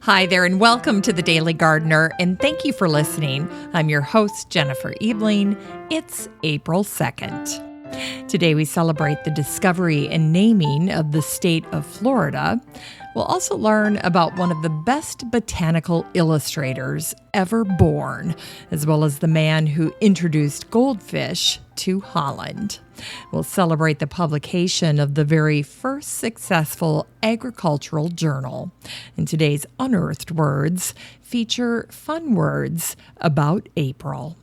Hi there, and welcome to the Daily Gardener, and thank you for listening. I'm your host, Jennifer Ebling. It's April 2nd. Today we celebrate the discovery and naming of the state of Florida. We'll also learn about one of the best botanical illustrators ever born, as well as the man who introduced goldfish to Holland. We'll celebrate the publication of the very first successful agricultural journal. And today's unearthed words feature fun words about April.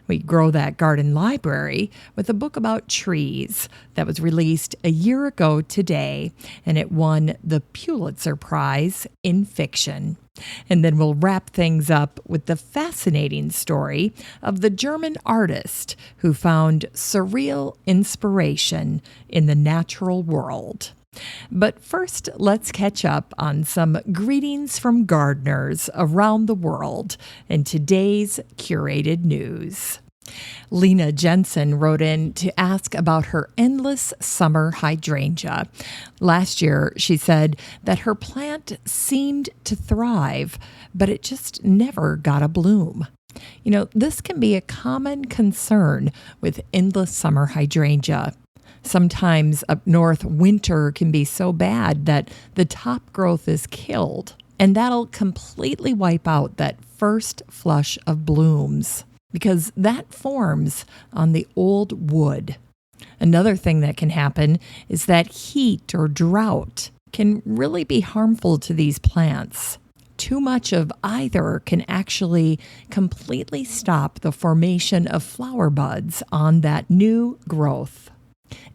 We grow that garden library with a book about trees that was released a year ago today, and it won the Pulitzer Prize in fiction. And then we'll wrap things up with the fascinating story of the German artist who found surreal inspiration in the natural world. But first, let's catch up on some greetings from gardeners around the world in today's curated news. Lena Jensen wrote in to ask about her endless summer hydrangea. Last year, she said that her plant seemed to thrive, but it just never got a bloom. You know, this can be a common concern with endless summer hydrangea. Sometimes up north, winter can be so bad that the top growth is killed, and that'll completely wipe out that first flush of blooms because that forms on the old wood. Another thing that can happen is that heat or drought can really be harmful to these plants. Too much of either can actually completely stop the formation of flower buds on that new growth.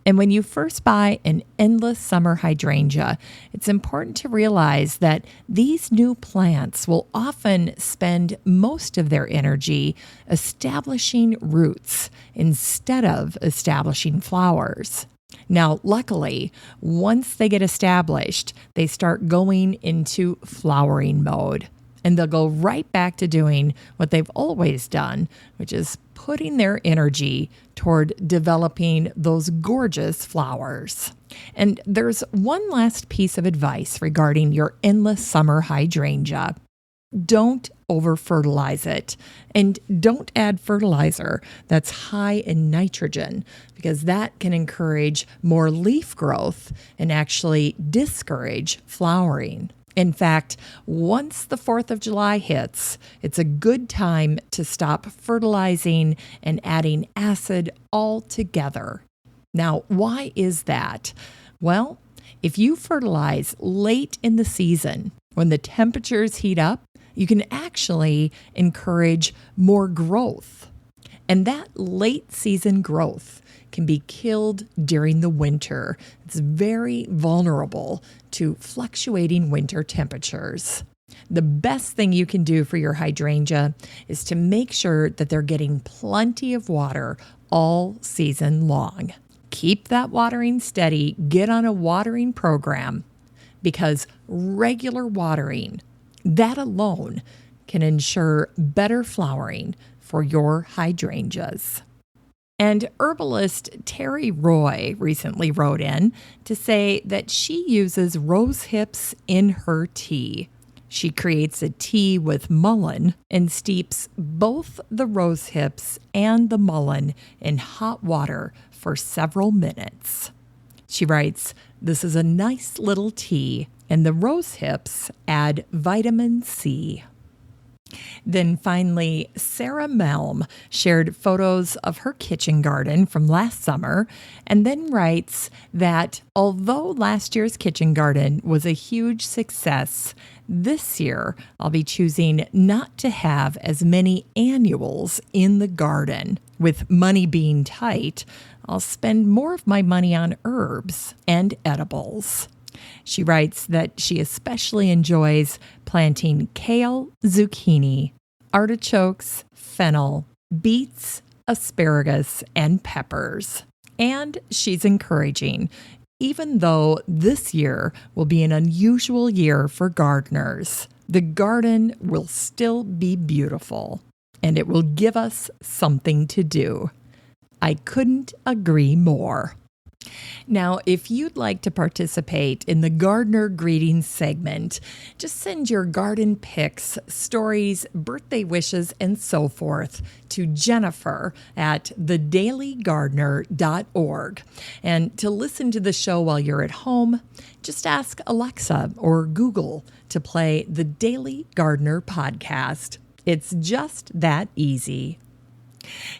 And when you first buy an endless summer hydrangea, it's important to realize that these new plants will often spend most of their energy establishing roots instead of establishing flowers. Now, luckily, once they get established, they start going into flowering mode. And they'll go right back to doing what they've always done, which is putting their energy toward developing those gorgeous flowers. And there's one last piece of advice regarding your endless summer hydrangea. Don't over-fertilize it, and don't add fertilizer that's high in nitrogen, because that can encourage more leaf growth and actually discourage flowering. In fact, once the 4th of July hits, it's a good time to stop fertilizing and adding acid altogether. Now, why is that? Well, if you fertilize late in the season, when the temperatures heat up, you can actually encourage more growth. And that late season growth can be killed during the winter. It's very vulnerable to fluctuating winter temperatures. The best thing you can do for your hydrangea is to make sure that they're getting plenty of water all season long. Keep that watering steady. Get on a watering program, because regular watering, that alone can ensure better flowering for your hydrangeas. And herbalist Terry Roy recently wrote in to say that she uses rose hips in her tea. She creates a tea with mullein and steeps both the rose hips and the mullein in hot water for several minutes. She writes, "This is a nice little tea, and the rose hips add vitamin C." Then finally, Sarah Melm shared photos of her kitchen garden from last summer, and then writes that although last year's kitchen garden was a huge success, this year I'll be choosing not to have as many annuals in the garden. With money being tight, I'll spend more of my money on herbs and edibles. She writes that she especially enjoys planting kale, zucchini, artichokes, fennel, beets, asparagus, and peppers. And she's encouraging, even though this year will be an unusual year for gardeners, the garden will still be beautiful, and it will give us something to do. I couldn't agree more. Now, if you'd like to participate in the Gardener Greetings segment, just send your garden pics, stories, birthday wishes, and so forth to Jennifer at thedailygardener.org. And to listen to the show while you're at home, just ask Alexa or Google to play the Daily Gardener podcast. It's just that easy.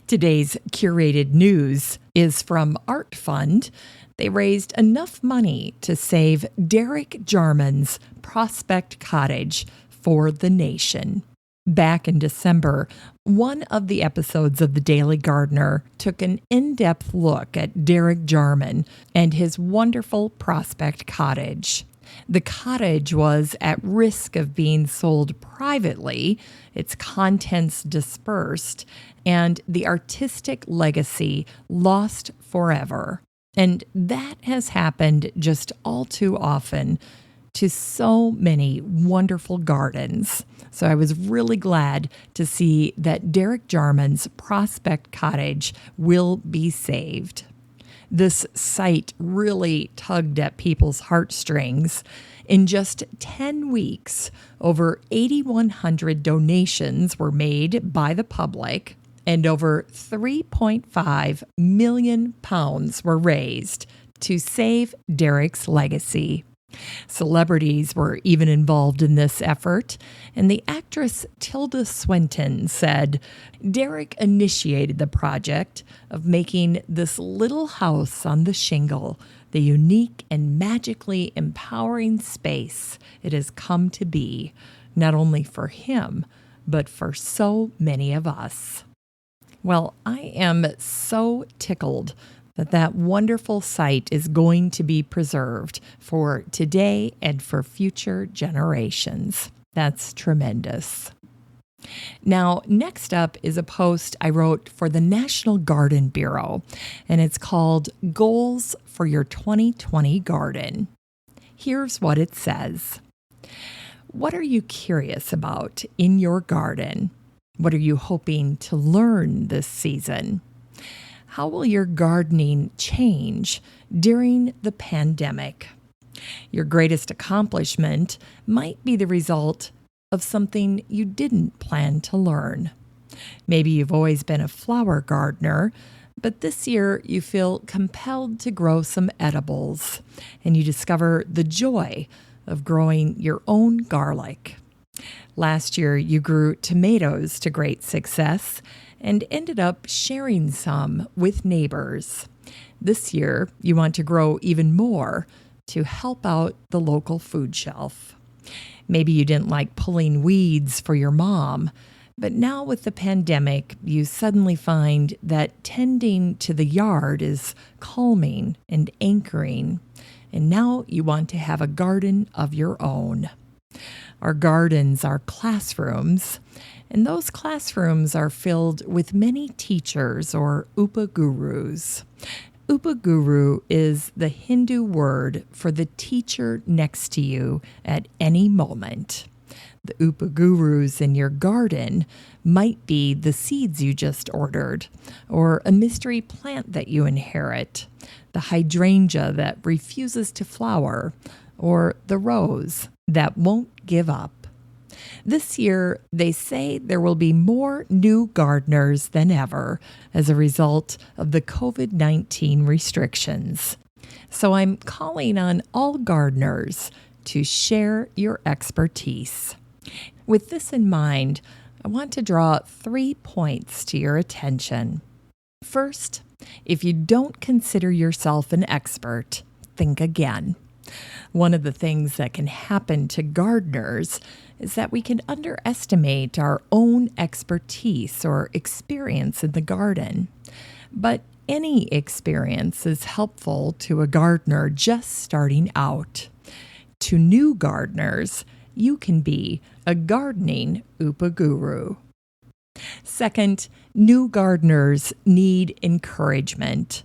Today's curated news is from Art Fund. They raised enough money to save Derek Jarman's Prospect Cottage for the nation. Back in December, one of the episodes of The Daily Gardener took an in-depth look at Derek Jarman and his wonderful Prospect Cottage. The cottage was at risk of being sold privately, its contents dispersed, and the artistic legacy lost forever. And that has happened just all too often to so many wonderful gardens. So I was really glad to see that Derek Jarman's Prospect Cottage will be saved. This site really tugged at people's heartstrings. In just 10 weeks, over 8,100 donations were made by the public, and over £3.5 million were raised to save Derek's legacy. Celebrities were even involved in this effort, and the actress Tilda Swinton said Derek initiated the project of making this little house on the shingle the unique and magically empowering space it has come to be, not only for him, but for so many of us. Well, I am so tickled that wonderful site is going to be preserved for today and for future generations. That's tremendous. Now, next up is a post I wrote for the National Garden Bureau, and it's called Goals for Your 2020 Garden. Here's what it says. What are you curious about in your garden? What are you hoping to learn this season? How will your gardening change during the pandemic? Your greatest accomplishment might be the result of something you didn't plan to learn. Maybe you've always been a flower gardener, but this year you feel compelled to grow some edibles, and you discover the joy of growing your own garlic. Last year you grew tomatoes to great success and ended up sharing some with neighbors. This year, you want to grow even more to help out the local food shelf. Maybe you didn't like pulling weeds for your mom, but now with the pandemic, you suddenly find that tending to the yard is calming and anchoring, and now you want to have a garden of your own. Our gardens are classrooms, and those classrooms are filled with many teachers or Upah Gurus. Upah Guru is the Hindu word for the teacher next to you at any moment. The Upah Gurus in your garden might be the seeds you just ordered, or a mystery plant that you inherit, the hydrangea that refuses to flower, or the rose that won't give up. This year, they say there will be more new gardeners than ever as a result of the COVID-19 restrictions. So I'm calling on all gardeners to share your expertise. With this in mind, I want to draw 3 points to your attention. First, if you don't consider yourself an expert, think again. One of the things that can happen to gardeners is that we can underestimate our own expertise or experience in the garden. But any experience is helpful to a gardener just starting out. To new gardeners, you can be a gardening Upah Guru. Second, new gardeners need encouragement.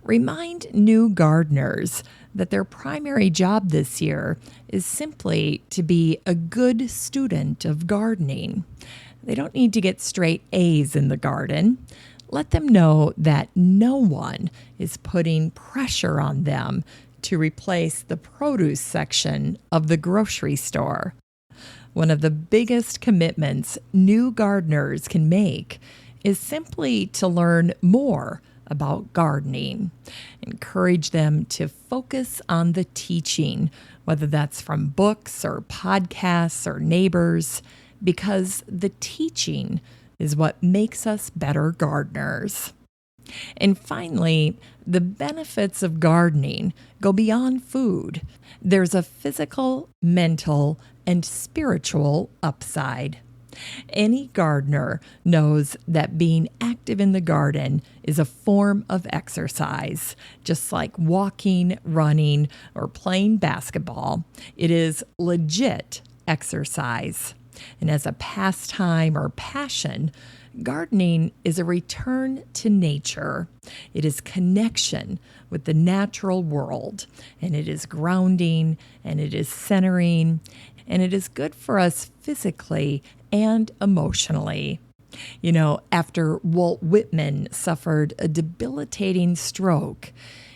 Remind new gardeners that their primary job this year is simply to be a good student of gardening. They don't need to get straight A's in the garden. Let them know that no one is putting pressure on them to replace the produce section of the grocery store. One of the biggest commitments new gardeners can make is simply to learn more about gardening. Encourage them to focus on the teaching, whether that's from books or podcasts or neighbors, because the teaching is what makes us better gardeners. And finally, the benefits of gardening go beyond food. There's a physical, mental, and spiritual upside. Any gardener knows that being active in the garden is a form of exercise, just like walking, running, or playing basketball. It is legit exercise. And as a pastime or passion, gardening is a return to nature. It is connection with the natural world, and it is grounding, and it is centering, and it is good for us physically and emotionally. You know, after Walt Whitman suffered a debilitating stroke,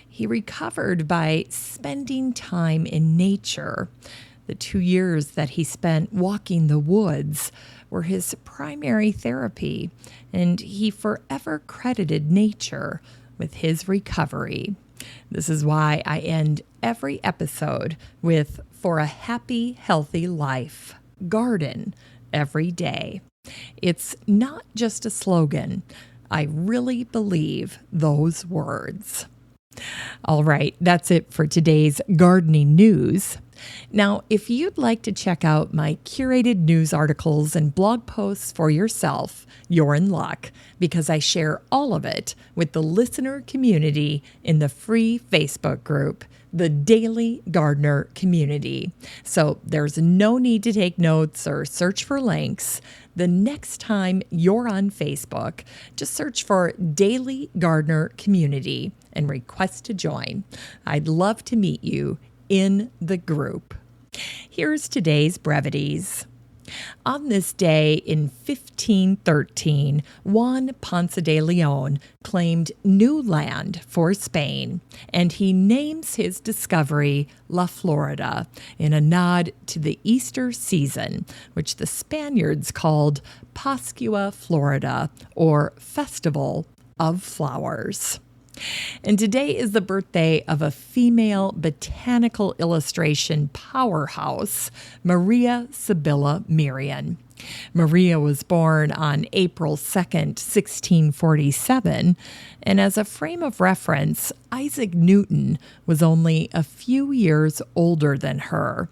he recovered by spending time in nature. The 2 years that he spent walking the woods were his primary therapy, and he forever credited nature with his recovery. This is why I end every episode with, "For a happy, healthy life, garden every day." It's not just a slogan. I really believe those words. All right, that's it for today's gardening news. Now, if you'd like to check out my curated news articles and blog posts for yourself, you're in luck, because I share all of it with the listener community in the free Facebook group, the Daily Gardener Community. So there's no need to take notes or search for links. The next time you're on Facebook, just search for Daily Gardener Community and request to join. I'd love to meet you in the group. Here's today's brevities. On this day in 1513, Juan Ponce de Leon claimed new land for Spain, and he names his discovery La Florida in a nod to the Easter season, which the Spaniards called Pascua, Florida, or Festival of Flowers. And today is the birthday of a female botanical illustration powerhouse, Maria Sibylla Merian. Maria was born on April 2nd, 1647, and as a frame of reference, Isaac Newton was only a few years older than her.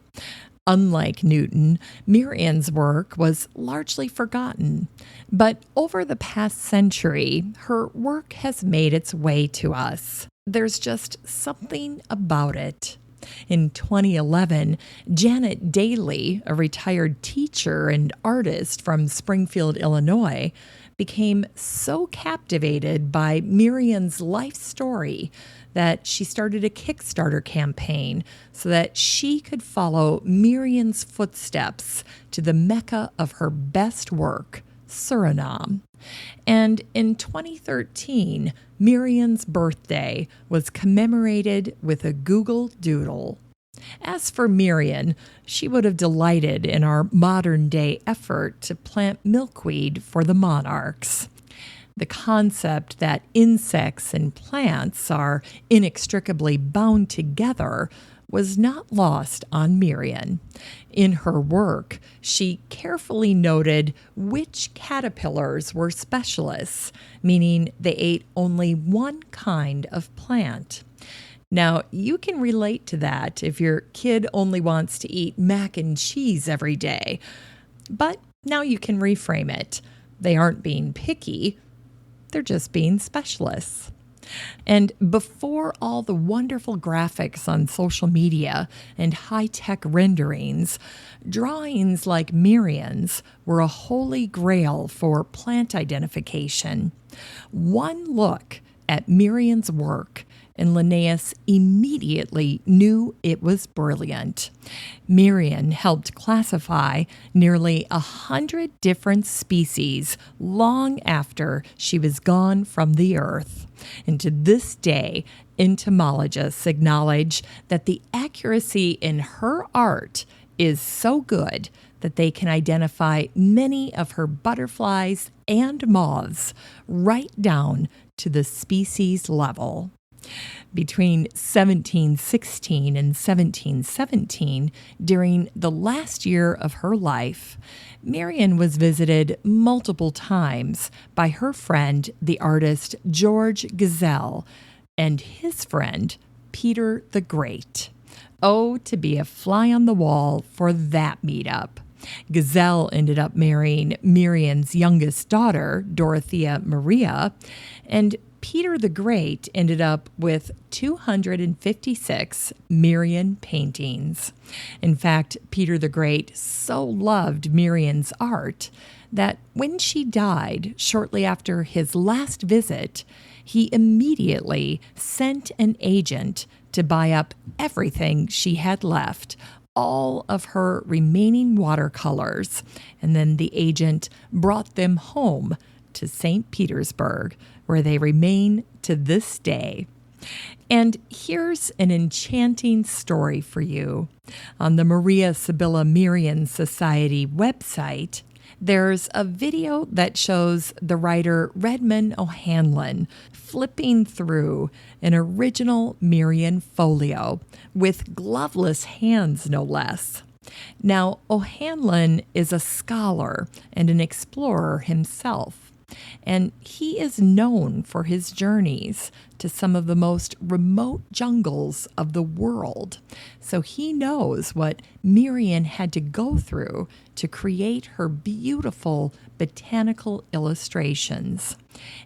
Unlike Newton, Merian's work was largely forgotten, but over the past century, her work has made its way to us. There's just something about it. In 2011, Janet Daly, a retired teacher and artist from Springfield, Illinois, became so captivated by Merian's life story that she started a Kickstarter campaign so that she could follow Merian's footsteps to the mecca of her best work, Suriname. And in 2013, Merian's birthday was commemorated with a Google Doodle. As for Merian, she would have delighted in our modern-day effort to plant milkweed for the monarchs. The concept that insects and plants are inextricably bound together was not lost on Merian. In her work, she carefully noted which caterpillars were specialists, meaning they ate only one kind of plant. Now, you can relate to that if your kid only wants to eat mac and cheese every day. But now you can reframe it. They aren't being picky, they're just being specialists. And before all the wonderful graphics on social media and high-tech renderings, drawings like Merian's were a holy grail for plant identification. One look at Merian's work, and Linnaeus immediately knew it was brilliant. Merian helped classify nearly 100 different species long after she was gone from the earth. And to this day, entomologists acknowledge that the accuracy in her art is so good that they can identify many of her butterflies and moths right down to the species level. Between 1716 and 1717, during the last year of her life, Merian was visited multiple times by her friend, the artist George Gazelle, and his friend, Peter the Great. Oh, to be a fly on the wall for that meetup. Gazelle ended up marrying Merian's youngest daughter, Dorothea Maria, and Peter the Great ended up with 256 Merian paintings. In fact, Peter the Great so loved Merian's art that when she died shortly after his last visit, he immediately sent an agent to buy up everything she had left, all of her remaining watercolors, and then the agent brought them home to St. Petersburg, where they remain to this day. And here's an enchanting story for you. On the Maria Sibylla Merian Society website, there's a video that shows the writer Redmond O'Hanlon flipping through an original Merian folio with gloveless hands, no less. Now, O'Hanlon is a scholar and an explorer himself, and he is known for his journeys to some of the most remote jungles of the world. So he knows what Merian had to go through to create her beautiful botanical illustrations.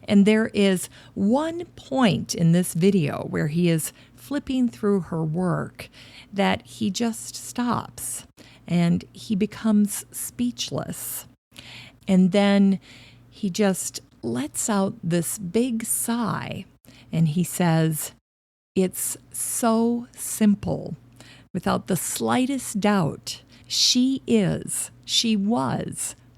And there is one point in this video where he is flipping through her work that he just stops and he becomes speechless. And then he just lets out this big sigh and he says, "It's so simple. Without the slightest doubt, she was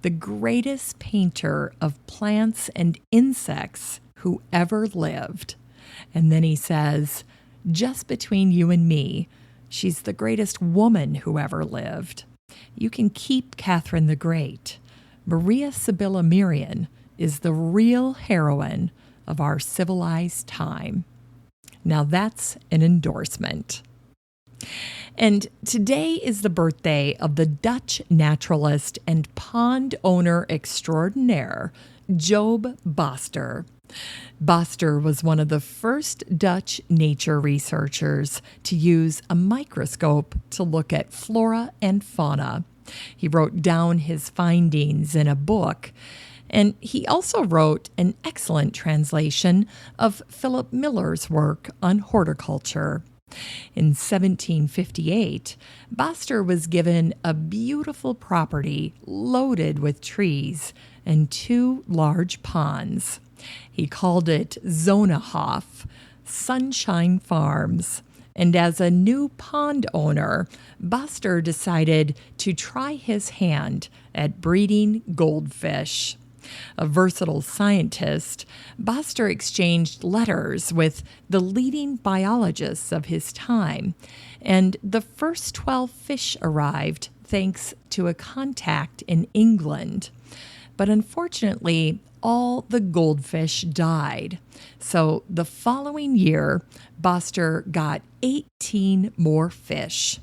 the greatest painter of plants and insects who ever lived." And then he says, "Just between you and me, she's the greatest woman who ever lived. You can keep Catherine the Great. Maria Sibylla Merian is the real heroine of our civilized time." Now that's an endorsement. And today is the birthday of the Dutch naturalist and pond owner extraordinaire, Job Baster. Baster was one of the first Dutch nature researchers to use a microscope to look at flora and fauna. He wrote down his findings in a book, and he also wrote an excellent translation of Philip Miller's work on horticulture. In 1758, Baster was given a beautiful property loaded with trees and 2 large ponds. He called it Zonnehof, Sunshine Farms. And as a new pond owner, Baster decided to try his hand at breeding goldfish. A versatile scientist, Baster exchanged letters with the leading biologists of his time, and the first 12 fish arrived thanks to a contact in England. But unfortunately, all the goldfish died. So the following year, Baster got 18 more fish.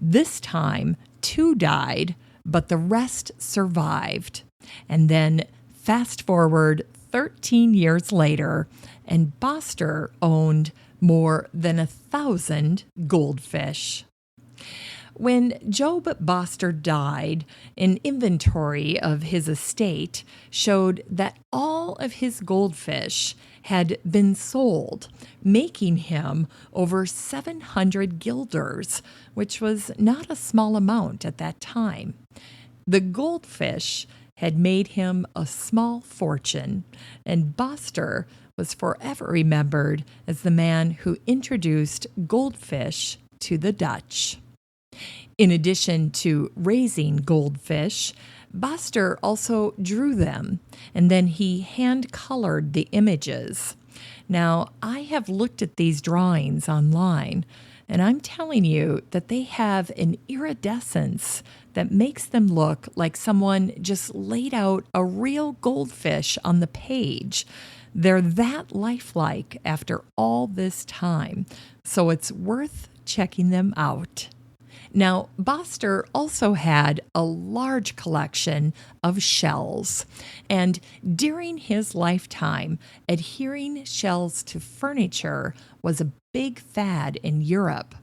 This time, 2 died, but the rest survived. And then fast forward 13 years later, and Baster owned more than 1,000 goldfish. When Job Baster died, an inventory of his estate showed that all of his goldfish had been sold, making him over 700 guilders, which was not a small amount at that time. The goldfish had made him a small fortune, and Baster was forever remembered as the man who introduced goldfish to the Dutch. In addition to raising goldfish, Baster also drew them, and then he hand-colored the images. Now, I have looked at these drawings online, and I'm telling you that they have an iridescence that makes them look like someone just laid out a real goldfish on the page. They're that lifelike after all this time, so it's worth checking them out. Now, Baster also had a large collection of shells, and during his lifetime, adhering shells to furniture was a big fad in Europe.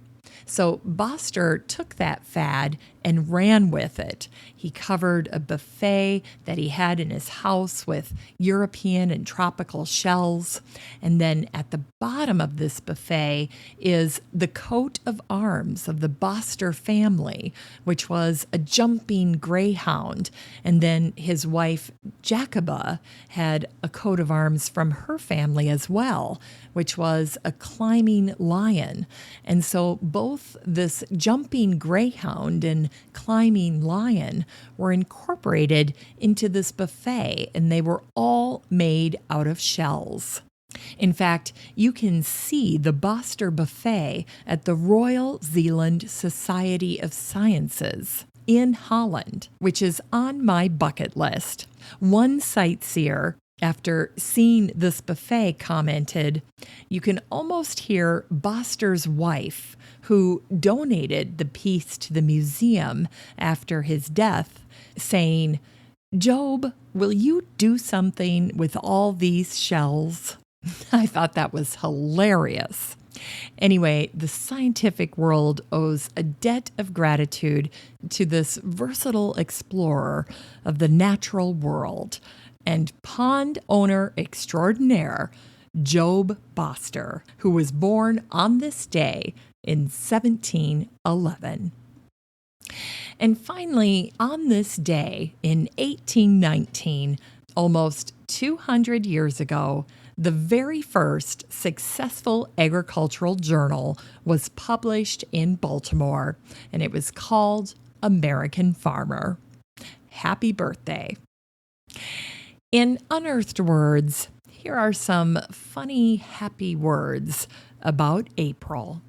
So Baster took that fad and ran with it. He covered a buffet that he had in his house with European and tropical shells. And then at the bottom of this buffet is the coat of arms of the Baster family, which was a jumping greyhound. And then his wife, Jacoba, had a coat of arms from her family as well, which was a climbing lion. And so both this jumping greyhound and climbing lion were incorporated into this buffet, and they were all made out of shells. In fact, you can see the Baster buffet at the Royal Zeeland Society of Sciences in Holland, which is on my bucket list. One sightseer, after seeing this buffet, commented, "You can almost hear Baster's wife, who donated the piece to the museum after his death, saying, 'Job, will you do something with all these shells?'" I thought that was hilarious. Anyway, the scientific world owes a debt of gratitude to this versatile explorer of the natural world and pond owner extraordinaire, Job Baster, who was born on this day in 1711. And finally, on this day in 1819, almost 200 years ago, the very first successful agricultural journal was published in Baltimore, and it was called American Farmer. Happy birthday. In unearthed words, here are some funny, happy words about April.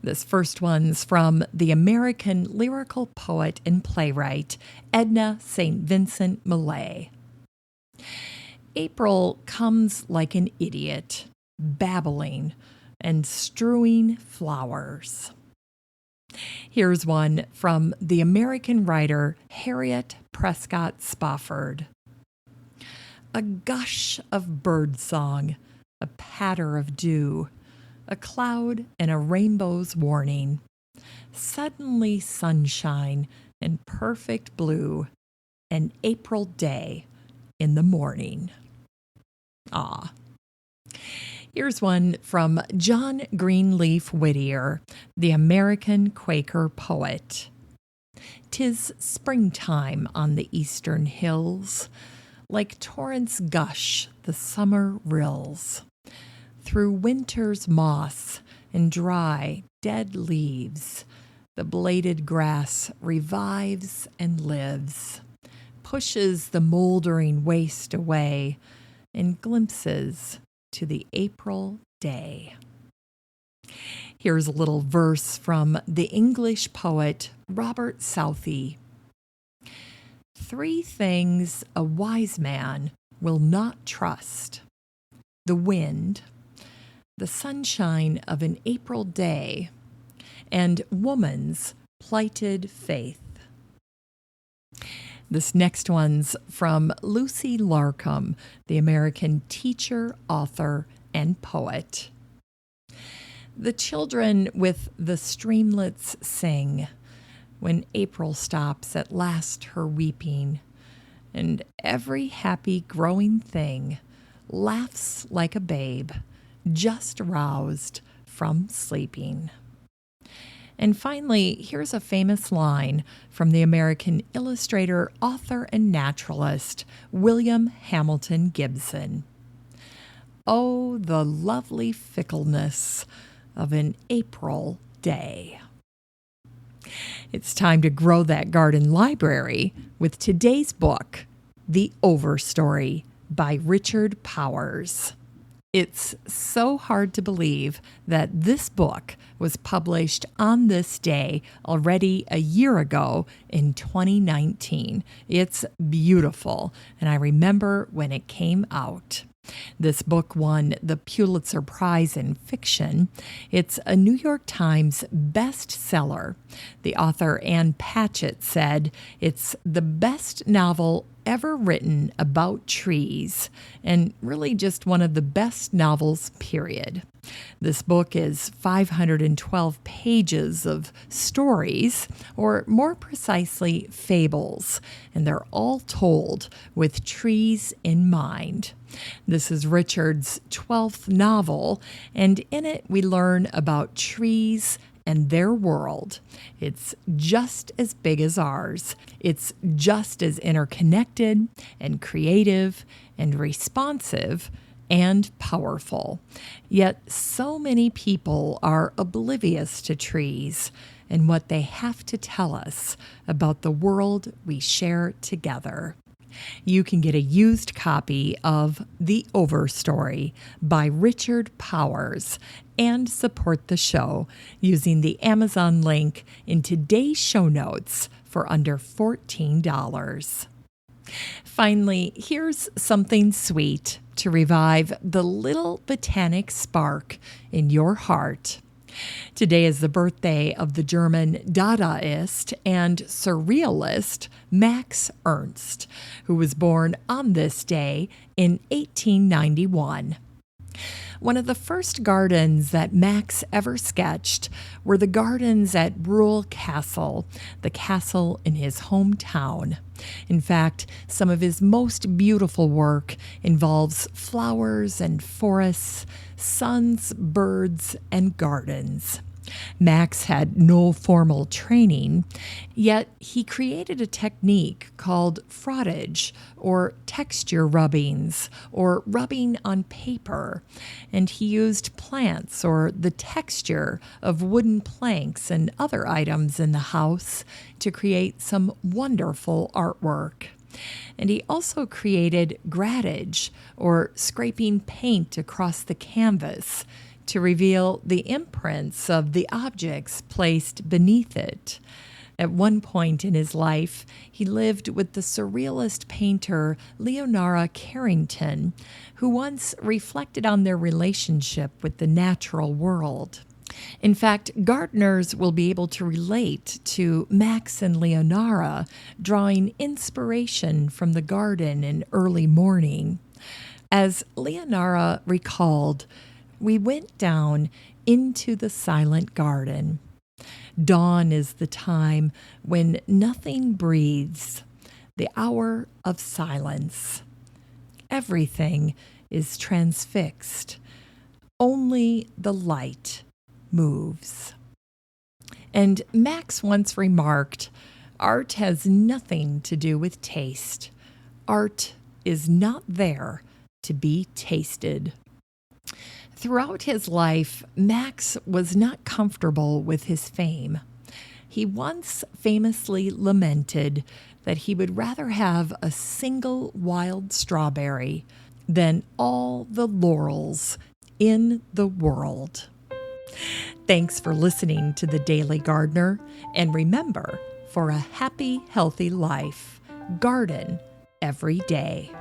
This first one's from the American lyrical poet and playwright Edna St. Vincent Millay. April comes like an idiot, babbling and strewing flowers. Here's one from the American writer Harriet Prescott Spofford. A gush of birdsong, a patter of dew, a cloud and a rainbow's warning. Suddenly sunshine and perfect blue, an April day in the morning. Ah. Here's one from John Greenleaf Whittier, the American Quaker poet. 'Tis springtime on the eastern hills, like torrents gush the summer rills. Through winter's moss and dry, dead leaves, the bladed grass revives and lives, pushes the moldering waste away, and glimpses to the April day. Here's a little verse from the English poet Robert Southey. 3 things a wise man will not trust: the wind, the sunshine of an April day, and woman's plighted faith. This next one's from Lucy Larcom, the American teacher, author, and poet. The children with the streamlets sing when April stops at last her weeping, and every happy growing thing laughs like a babe just roused from sleeping. And finally, here's a famous line from the American illustrator, author, and naturalist William Hamilton Gibson. Oh, the lovely fickleness of an April day. It's time to grow that garden library with today's book, The Overstory by Richard Powers. It's so hard to believe that this book was published on this day already a year ago in 2019. It's beautiful, and I remember when it came out. This book won the Pulitzer Prize in Fiction. It's a New York Times bestseller. The author Ann Patchett said it's the best novel ever written about trees, and really just one of the best novels, period. This book is 512 pages of stories, or more precisely, fables, and they're all told with trees in mind. This is Richard's 12th novel, and in it we learn about trees and their world. It's just as big as ours. It's just as interconnected and creative and responsive and powerful. Yet so many people are oblivious to trees and what they have to tell us about the world we share together. You can get a used copy of The Overstory by Richard Powers and support the show using the Amazon link in today's show notes for under $14. Finally, here's something sweet to revive the little botanic spark in your heart. Today is the birthday of the German Dadaist and Surrealist Max Ernst, who was born on this day in 1891. One of the first gardens that Max ever sketched were the gardens at Ruhl Castle, the castle in his hometown. In fact, some of his most beautiful work involves flowers and forests, suns, birds, and gardens. Max had no formal training, yet he created a technique called frottage, or texture rubbings, or rubbing on paper, and he used plants or the texture of wooden planks and other items in the house to create some wonderful artwork. And he also created grattage, or scraping paint across the canvas, to reveal the imprints of the objects placed beneath it. At one point in his life, he lived with the surrealist painter Leonora Carrington, who once reflected on their relationship with the natural world. In fact, gardeners will be able to relate to Max and Leonora drawing inspiration from the garden in early morning. As Leonora recalled, "We went down into the silent garden. Dawn is the time when nothing breathes, the hour of silence. Everything is transfixed. Only the light moves." And Max once remarked, "Art has nothing to do with taste. Art is not there to be tasted." Throughout his life, Max was not comfortable with his fame. He once famously lamented that he would rather have a single wild strawberry than all the laurels in the world. Thanks for listening to The Daily Gardener, and remember, for a happy, healthy life, garden every day.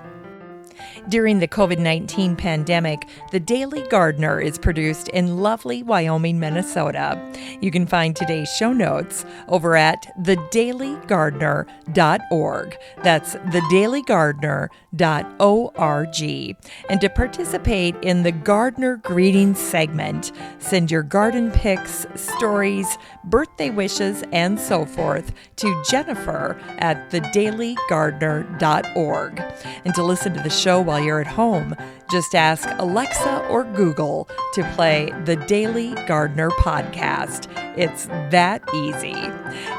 During the COVID-19 pandemic, The Daily Gardener is produced in lovely Wyoming, Minnesota. You can find today's show notes over at thedailygardener.org. That's thedailygardener.org. And to participate in the Gardener Greetings segment, send your garden pics, stories, birthday wishes, and so forth to Jennifer at thedailygardener.org. And to listen to the show while you're at home. Just ask Alexa or Google to play the Daily Gardener podcast. It's that easy.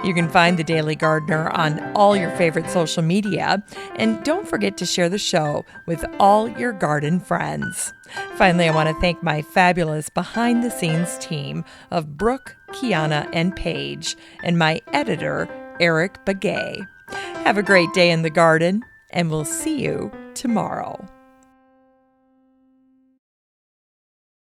You can find the Daily Gardener on all your favorite social media, and don't forget to share the show with all your garden friends. Finally, I want to thank my fabulous behind-the-scenes team of Brooke, Kiana, and Paige, and my editor, Eric Begay. Have a great day in the garden, and we'll see you tomorrow.